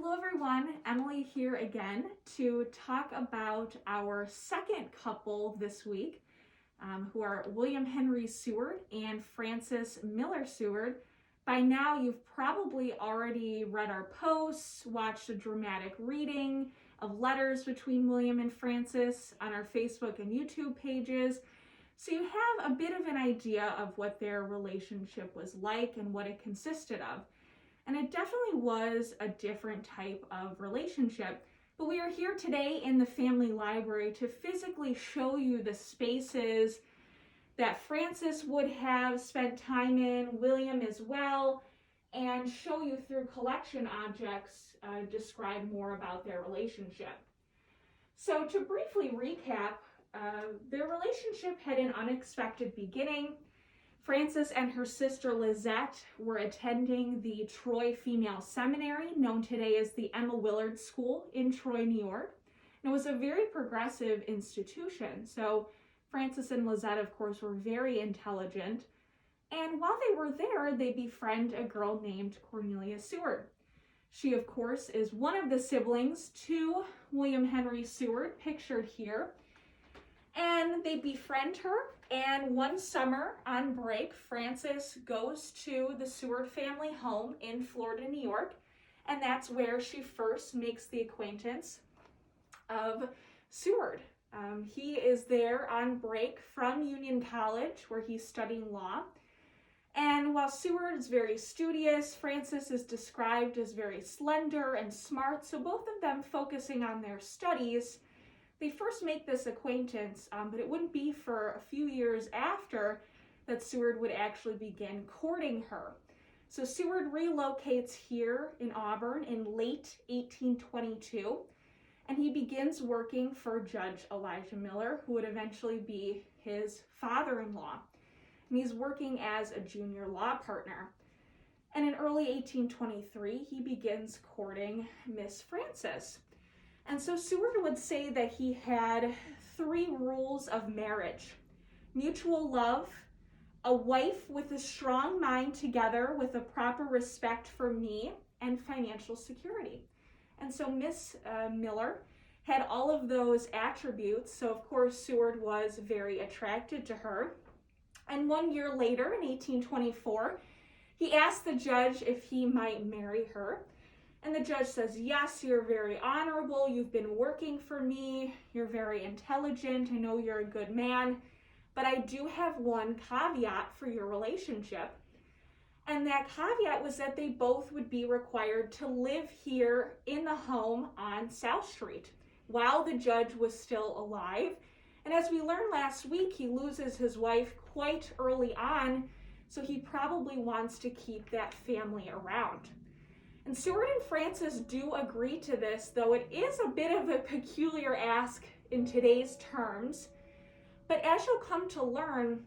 Hello everyone, Emily here again to talk about our second couple this week, who are William Henry Seward and Frances Miller Seward. By now you've probably already read our posts, watched a dramatic reading of letters between William and Frances on our Facebook and YouTube pages, so you have a bit of an idea of what their relationship was like and what it consisted of. And it definitely was a different type of relationship. But we are here today in the family library to physically show you the spaces that Frances would have spent time in, William as well, and show you through collection objects, describe more about their relationship. So to briefly recap, their relationship had an unexpected beginning. Frances and her sister Lizette were attending the Troy Female Seminary, known today as the Emma Willard School in Troy, New York. And it was a very progressive institution. So Frances and Lizette, of course, were very intelligent. And while they were there, they befriend a girl named Cornelia Seward. She, of course, is one of the siblings to William Henry Seward, pictured here. And they befriend her, and one summer on break, Frances goes to the Seward family home in Florida, New York, and that's where she first makes the acquaintance of Seward. He is there on break from Union College, where he's studying law, and while Seward is very studious, Frances is described as very slender and smart, so both of them focusing on their studies. They first make this acquaintance, but it wouldn't be for a few years after that Seward would actually begin courting her. So Seward relocates here in Auburn in late 1822, and he begins working for Judge Elijah Miller, who would eventually be his father-in-law. And he's working as a junior law partner. And in early 1823, he begins courting Miss Frances. And so Seward would say that he had 3 rules of marriage: mutual love, a wife with a strong mind together with a proper respect for me, and financial security. And so Miss Miller had all of those attributes, so of course Seward was very attracted to her. And 1 year later, in 1824, he asked the judge if he might marry her. And the judge says, yes, you're very honorable, you've been working for me, you're very intelligent, I know you're a good man, but I do have one caveat for your relationship. And that caveat was that they both would be required to live here in the home on South Street while the judge was still alive. And as we learned last week, he loses his wife quite early on, so he probably wants to keep that family around. And Seward and Frances do agree to this, though it is a bit of a peculiar ask in today's terms. But as you'll come to learn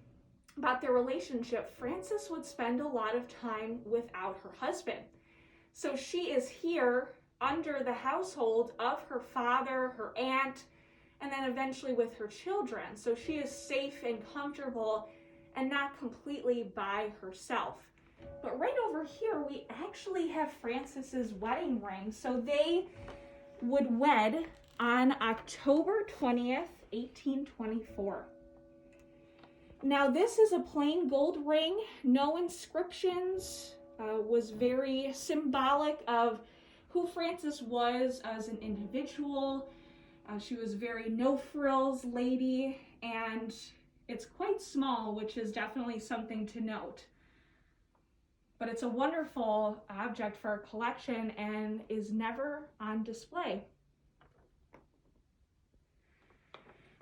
about their relationship, Frances would spend a lot of time without her husband. So she is here under the household of her father, her aunt, and then eventually with her children. So she is safe and comfortable and not completely by herself. But right over here, we actually have Frances's wedding ring. So they would wed on October 20th, 1824. Now this is a plain gold ring, no inscriptions, was very symbolic of who Frances was as an individual. She was very no-frills lady, and it's quite small, which is definitely something to note. But it's a wonderful object for our collection and is never on display.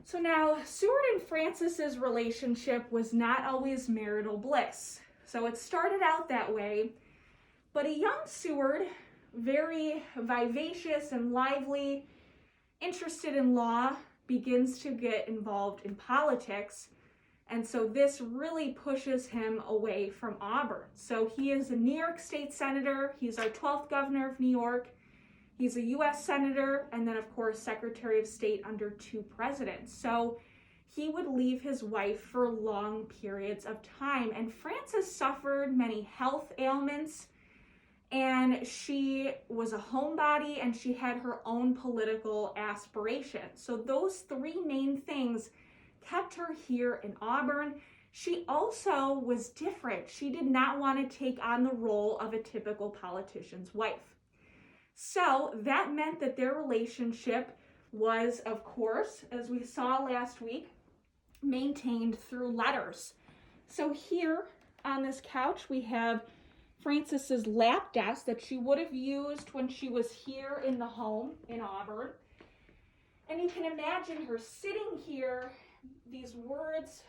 So now, Seward and Frances's relationship was not always marital bliss. So it started out that way, but a young Seward, very vivacious and lively, interested in law, begins to get involved in politics. And so this really pushes him away from Auburn. So he is a New York State Senator. He's our 12th governor of New York. He's a U.S. Senator, and then, of course, Secretary of State under 2 presidents. So he would leave his wife for long periods of time. And Frances suffered many health ailments and she was a homebody and she had her own political aspirations. So those three main things kept her here in Auburn. She also was different. She did not want to take on the role of a typical politician's wife. So that meant that their relationship was, of course, as we saw last week, maintained through letters. So here on this couch, we have Frances's lap desk that she would have used when she was here in the home in Auburn. And you can imagine her sitting here, these words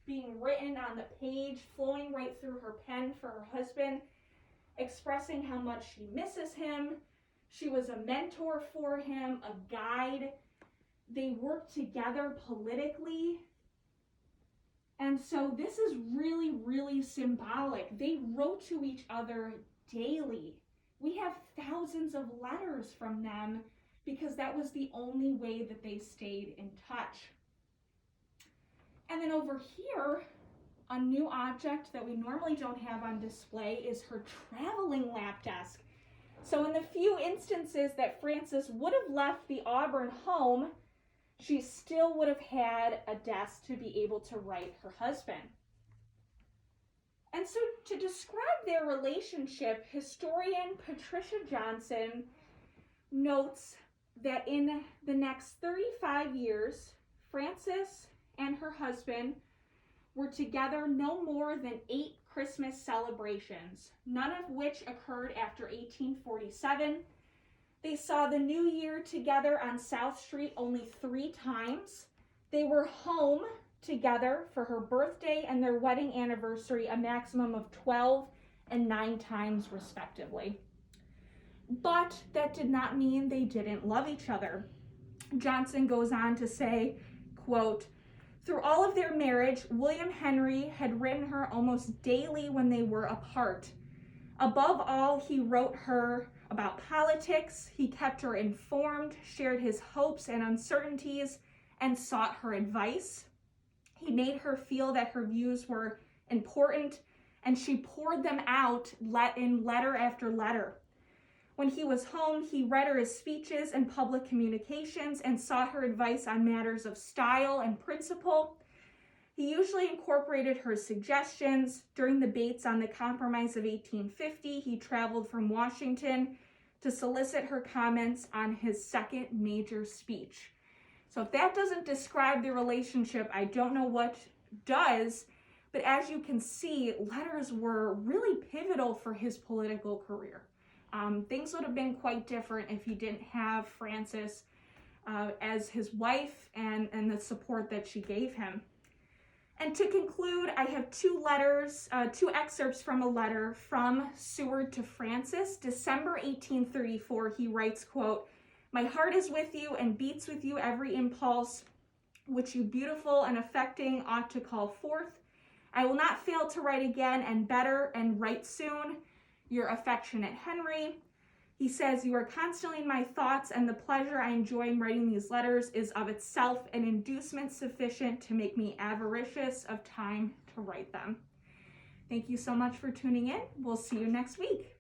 being written on the page, flowing right through her pen for her husband, expressing how much she misses him. She was a mentor for him, a guide. They worked together politically. And so this is really, really symbolic. They wrote to each other daily. We have thousands of letters from them because that was the only way that they stayed in touch. And then over here, a new object that we normally don't have on display is her traveling lap desk. So in the few instances that Frances would have left the Auburn home, she still would have had a desk to be able to write her husband. And so to describe their relationship, historian Patricia Johnson notes that in the next 35 years, Frances and her husband were together no more than 8 Christmas celebrations, none of which occurred after 1847. They saw the New Year together on South Street only 3 times. They were home together for her birthday and their wedding anniversary a maximum of 12 and 9 times respectively. But that did not mean they didn't love each other. Johnson goes on to say, quote, "Through all of their marriage, William Henry had written her almost daily when they were apart. Above all, he wrote her about politics. He kept her informed, shared his hopes and uncertainties, and sought her advice. He made her feel that her views were important, and she poured them out in letter after letter. When he was home, he read her his speeches and public communications and sought her advice on matters of style and principle. He usually incorporated her suggestions. During the debates on the Compromise of 1850, he traveled from Washington to solicit her comments on his second major speech." So if that doesn't describe the relationship, I don't know what does. But as you can see, letters were really pivotal for his political career. Things would have been quite different if he didn't have Frances as his wife and the support that she gave him. And to conclude, I have 2 excerpts from a letter from Seward to Frances. December 1834, he writes, quote, "My heart is with you and beats with you every impulse which you beautiful and affecting ought to call forth. I will not fail to write again and better and write soon. Your affectionate Henry." He says, "You are constantly in my thoughts, and the pleasure I enjoy in writing these letters is of itself an inducement sufficient to make me avaricious of time to write them." Thank you so much for tuning in. We'll see you next week.